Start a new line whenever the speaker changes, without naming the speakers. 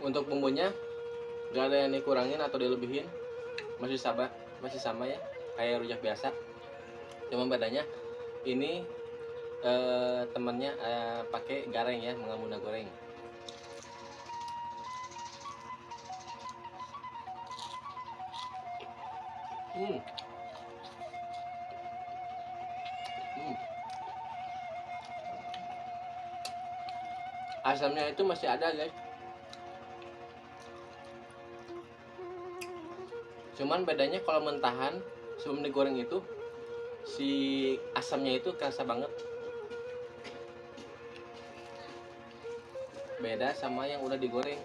Untuk bumbunya gak ada yang dikurangin atau dilebihin, masih sama ya kayak rujak biasa. Cuma bedanya ini temennya pakai gareng ya, mengamuna goreng. Hmm. Hmm. Asamnya itu masih ada guys. Cuman bedanya kalau mentahan sebelum digoreng itu si asamnya itu kerasa banget. Beda sama yang udah digoreng.